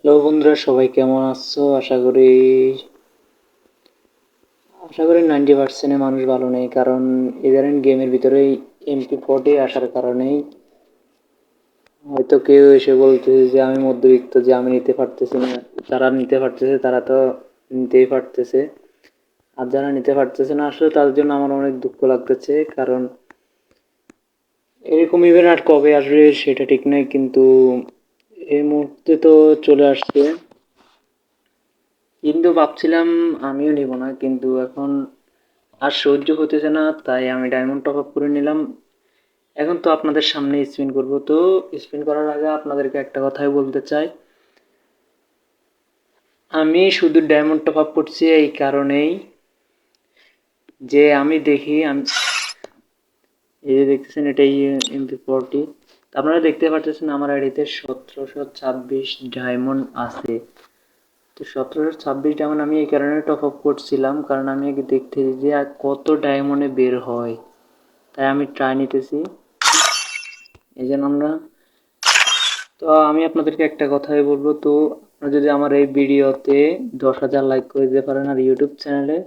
Hello বন্ধুরা, সবাই কেমন আছো? আশা করি 90% মানুষ ভালো নেই, কারণ ইদানিং গেমের ভিতরেই MP40 আসার কারণেই হয়তো কেউ এসে বলতেছে যে আমি মধ্যবিত্ত, যে আমি নিতে পারতেছি না। যারা নিতে পারতেছে তারা তো নিতেই পারতেছে, আর যারা নিতে পারতেছে না আসলে তাদের জন্য আমার অনেক দুঃখ লাগতেছে। কারণ এরকম ইভেন্ট আর কবে আসবে সেটা ঠিক নয়, কিন্তু এই মুহূর্তে তো চলে আসছে। কিন্তু ভাবছিলাম আমিও নিব না, কিন্তু এখন আর সহ্য হতেছে না, তাই আমি ডায়মন্ড টপ আপ করে নিলাম। এখন তো আপনাদের সামনে স্পিন করব, তো স্পিন করার আগে আপনাদেরকে একটা কথাই বলতে চাই। আমি শুধু ডায়মন্ড টপ আপ করছি এই কারণেই যে আমি দেখি, আমি এই যে দেখতেছেন এটাই MP40। আপনারা দেখতে পাচ্ছেন আমার আইডিতে 1726 ডায়মন্ড আছে। তো 1726 ডায়মন্ড আমি এই কারণে টপ আপ করছিলাম, কারণ আমি আগে দেখতে যে আর কত ডায়মন্ডে বের হয়, তাই আমি ট্রাই নিতেছি। এই জন্য আমরা, তো আমি আপনাদেরকে একটা কথাই বলবো, তো আপনারা যদি আমার এই ভিডিওতে 10,000 লাইক করে দিতে পারেন আর ইউটিউব চ্যানেলে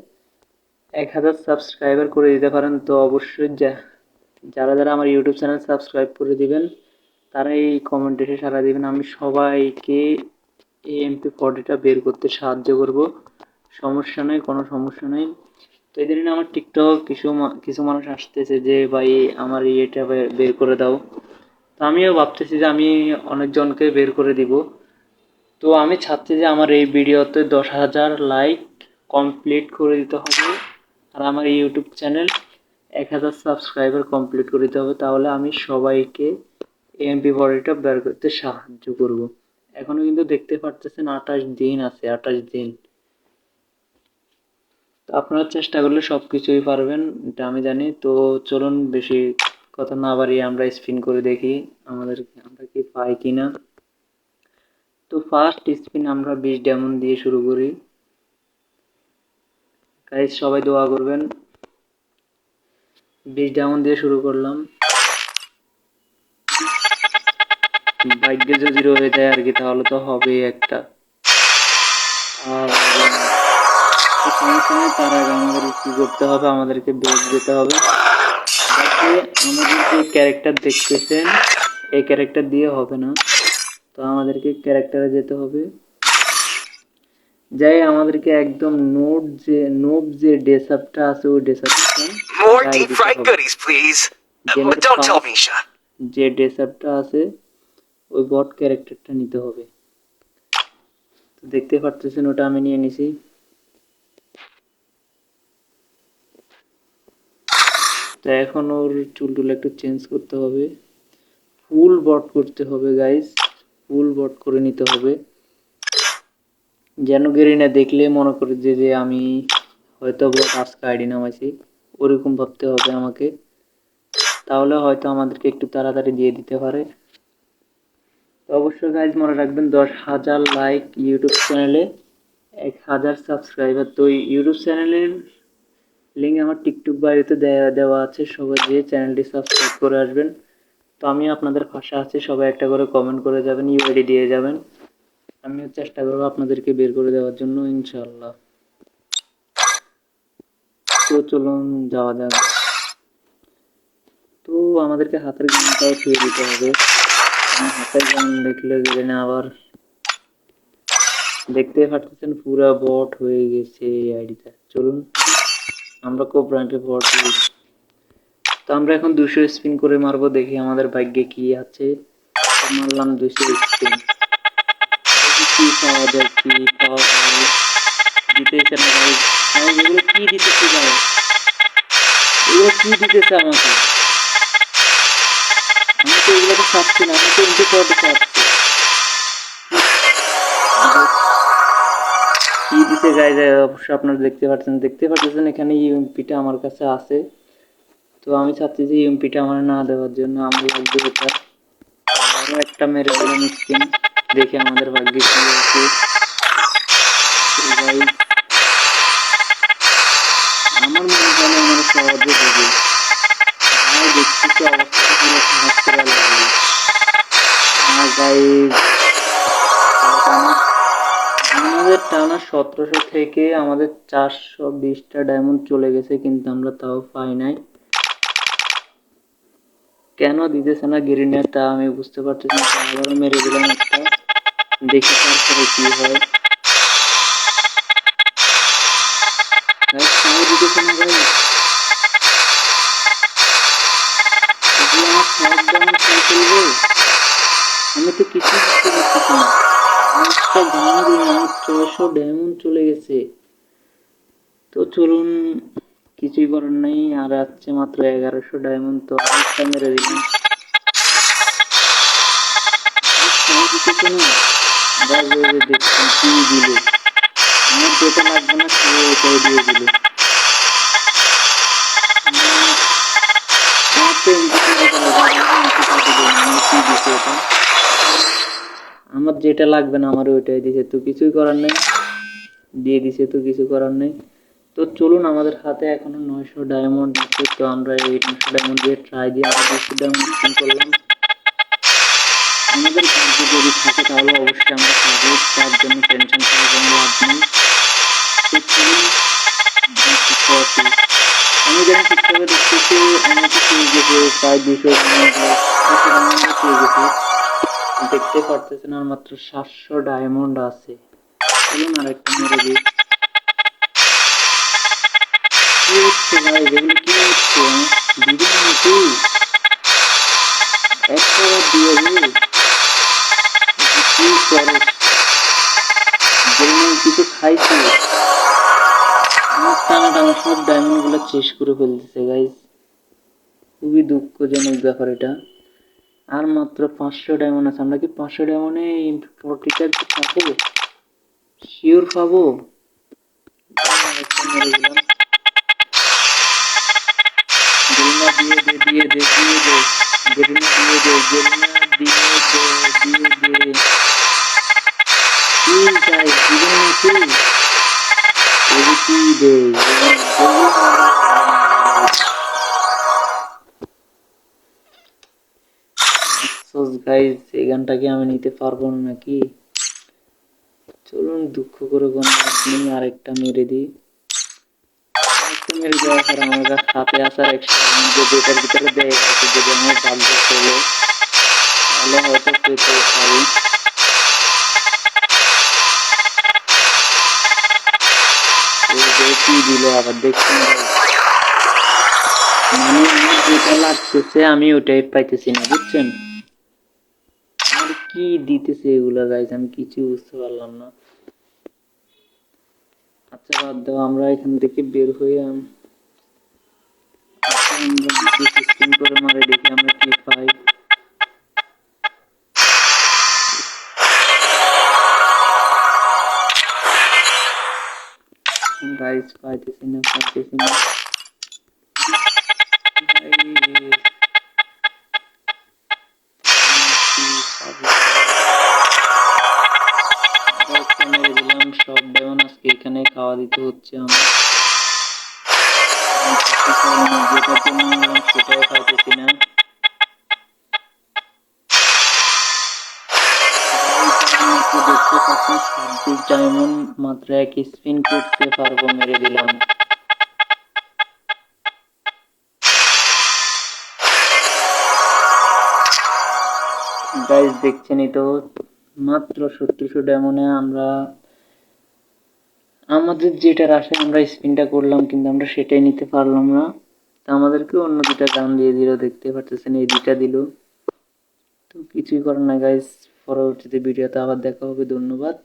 1,000 সাবস্ক্রাইবার করে দিতে পারেন, তো অবশ্যই যারা যারা আমার ইউটিউব চ্যানেল সাবস্ক্রাইব করে দিবেন তারা এই কমেন্টে এসে সাড়া দিবেন। আমি সবাইকে এই MP40টা বের করতে সাহায্য করব, সমস্যা নেই, কোনো সমস্যা নেই। তো এই দিন আমার টিকটক কিছু মানুষ আসতেছে যে ভাই আমার এটা বের করে দাও। তো আমিও ভাবতেছি যে আমি অনেকজনকে বের করে দিব। তো আমি চাচ্ছি যে আমার এই ভিডিওতে 10,000 লাইক কমপ্লিট করে দিতে হবে, আর আমার ইউটিউব চ্যানেল 1,000 সাবস্ক্রাইবার কমপ্লিট করে দিতে হবে, তাহলে আমি সবাইকে MP40টা বের করতে সাহায্য করব। এখনো কিন্তু দেখতে পারতেছেন 28 দিন আছে, 28 দিন। তো আপনারা চেষ্টা করলে সব কিছুই পারবেন, এটা আমি জানি। তো চলুন বেশি কথা না বাড়িয়ে আমরা স্পিন করে দেখি আমরা কি পাই কিনা। তো ফার্স্ট স্পিন আমরা 20 ডায়মন্ড দিয়ে শুরু করি। গাইস সবাই দোয়া করবেন। 20 ডায়মন্ড দিয়ে শুরু করলাম, ভাগ্যে যদি জিরো হয়ে যায় আর কি, তাহলে তো হবেই একটা। আর সমস্যা নেই, তার আগে আমাদের কি করতে হবে, আমাদেরকে বেস যেতে হবে। আমাদের যে ক্যারেক্টার দেখতেছেন এই ক্যারেক্টার দিয়ে হবে না, তো আমাদেরকে ক্যারেক্টারে যেতে হবে। যাই আমাদেরকে একদম নোট যে ডেসাপটা আছে ওই ডেসাপটা যে ডেসাপটা আছে ওই বট ক্যারেক্টারটা নিতে হবে। তো দেখতে পাচ্ছেন ওটা আমি নিয়ে নিছি। তো এখন ওর চুলটুল একটু চেঞ্জ করতে হবে, ফুল বট করতে হবে গাইস, ফুল বট করে নিতে হবে, যেন গেরিনা দেখলে মনে করে যে আমি হয়তো বট আজকে আইডি নামাইছি, ওরকম ভাবতে হবে আমাকে, তাহলে হয়তো আমাদেরকে একটু তাড়াতাড়ি দিয়ে দিতে পারে। তো অবশ্যই গাইজ মনে রাখবেন 10,000 লাইক ইউটিউব চ্যানেলে, 1,000 সাবস্ক্রাইবার। তো ইউটিউব চ্যানেলের লিঙ্ক আমার টিকটক বায়োতে দেওয়া আছে, সবাই গিয়ে চ্যানেলটি সাবস্ক্রাইব করে আসবেন। তো আমি আপনাদের পাশে আছি, সবাই একটা করে কমেন্ট করে যাবেন, ইউআইডি দিয়ে যাবেন, আমিও চেষ্টা করবো আপনাদেরকে বের করে দেওয়ার জন্য ইনশাল্লাহ। তো চলুন যাওয়া যাক। তো আমাদেরকে হাতের গানটাও ছুঁয়ে দিতে হবে, হাতের গান দেখলে গেলে না আবার। দেখতে পাচ্ছেন পুরা বট হয়ে গেছে এই আইডিটা। চলুন আমরা খুব র্যাঙ্কে বট। তো আমরা এখন 200 স্পিন করে মারবো, দেখি আমাদের ভাগ্যে কি আছে। মারলাম 200 স্পিন, কি পাওয়া যায়, কি পাওয়া যায়। দিতেছে না ভাই, এগুলো কি দিতেছে ভাই, এগুলো কি দিতেছে আমাকে, আমি তো এগুলো তো চাচ্ছি না, আমি তো MP40 চাচ্ছি। কি দিছে গাইজ, অবশ্যই আপনারা দেখতে পাচ্ছেন এখানে ইউএমপিটা আমার কাছে আছে। তো আমি চাচ্ছি যে ইউএমপিটা আমার না দেওয়ার জন্য আমার লাগবে এটা। আরো একটা মেরে দিলাম স্পিন, দেখি আমাদের ভাগ্যে কি আছে। আমার মনে হয় না আমার সহজে দেবে, ভাই দেখতেছি অবস্থা পুরো খারাপ করে লাগবে। গাইজ না 1700 থেকে আমাদের 420টা ডায়মন্ড চলে গেছে, কিন্তু আমরা তাও পাই নাই। কেন দিতেছে না গ্রেনেড তা আমি বুঝতে পারতেছি না। আবারও মেরে দিলাম একটা, দেখি তারপরে কি হয়। গাইস তাও দিতেছে না গাইস, এগুলো আমার সব ডায়মন্ড খেয়ে ফেলবে। আমি তো কিছুই বুঝতে পারতেছি না, একটা গানও দিই না, আমার 600 ডায়মন্ড চলে গেছে। তো চলুন, কিছুই করার নাই, আর আছে মাত্র 1100 ডায়মন্ড, তো আরেকটা মেরে দিলাম। দিতেছে না গাইস, এই যে দেখছেন কি দিল, আমার যেটা লাগবে না সে ওটাই দিয়ে দিল। আমার তো কি দিছে এটা, আমার যেটা লাগবে না আমার ওইটাই দিছে, তো কিছুই করার নেই, দিয়ে দিছে তো কিছু করার নেই। তো চলুন, আমাদের হাতে এখনো 900 ডায়মন্ড আছে, তো আমরা এই 900 ডায়মন্ড দিয়ে ট্রাই দিয়ে আরো 200 ডায়মন্ড স্পিন করলাম। আমাদের ভাগ্যে যদি থাকে তাহলে অবশ্যই আমরা পাবো, তার জন্য টেনশন করে কোনো লাভ নেই। তো চলুন, আমি যেন ঠিকভাবে দেখতেছি আমাকে পেয়ে গেছে প্রায় 200 ডায়মন্ড পেয়ে গেছে, দেখতে পারতেছেন আর মাত্র 700 ডায়মন্ড আছে। চলুন আরেকটা মেরে দিই। কি হচ্ছে ভাই, যেগুলো কি হচ্ছে দিদি নাকি একটা বার দিয়ে কি করো, যেমন কিছু খাইছে আমার টানা টানা সব ডায়মন্ড গুলো শেষ করে ফেলতেছে গাইস, খুবই দুঃখজনক ব্যাপার এটা। আর মাত্র 500 ডায়মন্ড আছে, আমরা কি 500 ডায়মন্ডে প্রতিটা পাবো? শিওর পাবো। গেরিনা দিয়ে দে দিয়ে দে দিয়ে দে, গেরিনা দিয়ে দে, গেরিনা দিয়ে দে দিয়ে দে, কি চাই দিবেন নাকি? এই কি দে গাইস, এই গানটাকে আমি নিতে পারবো না নাকি? চলুন দুঃখ করে কোনো আপনি আরেকটা মেরে দিই। আরেকটা মেরে দেওয়ার পর আমার হাতে আসার একটা যেটার ভিতরে দেয়, হয়তো যদি আমার ভাগ্য চলে তাহলে হয়তো পেতে পারি। কি দিল আবার দেখছেন, মানে আমার যেটা লাগতেছে আমি ওটাই পাইতেছি না, বুঝছেন? আর কি দিতেছে এগুলা গাইজ, আমি কিছু বুঝতে পারলাম না। আচ্ছা বাদ দাও, আমরা এখান থেকে বের হয়ে স্পিন করে মারে, দেখি আমরা কি পাই। গাইজ পাইতেছি না পাইতেছি না মেরে দিলাম সব ডায়মন্ড, আজকে এখানে খাওয়া দিতে হচ্ছে আমার, যেটার জন্য মারলাম সেটাও পাইতেছি না। দেখতে পাচ্ছেন 26 ডায়মন্ড মাত্র এক স্পিন করতে পারবো, মেরে দিলাম। গাইজ দেখছেনই তো, মাত্র 1700 ডায়মন্ডে আমরা আমাদের যেটার আশায় আমরা স্পিনটা করলাম, কিন্তু আমরা সেটাই নিতে পারলাম না। তা আমাদেরকে অন্য দুটা গান দিয়ে দিল, দেখতে পারতেছেন এই দুইটা দিল। তো কিছুই করার না গাইজ, পরবর্তীতে ভিডিওতে আবার দেখা হবে, ধন্যবাদ।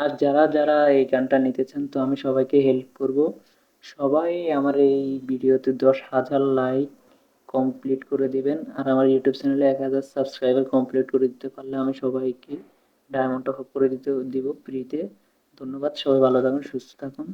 আর যারা যারা এই গানটা নিতে চান তো আমি সবাইকে হেল্প করব, সবাই আমার এই ভিডিওতে 10,000 লাইক কমপ্লিট করে দিবেন, আর আমার ইউটিউব চ্যানেলে 1000 সাবস্ক্রাইবার কমপ্লিট করে দিতে পারলে আমি সবাইকে ডায়মন্ড টপ আপ করে দিব ফ্রিতে। ধন্যবাদ, সবাই ভালো থাকুন সুস্থ থাকুন।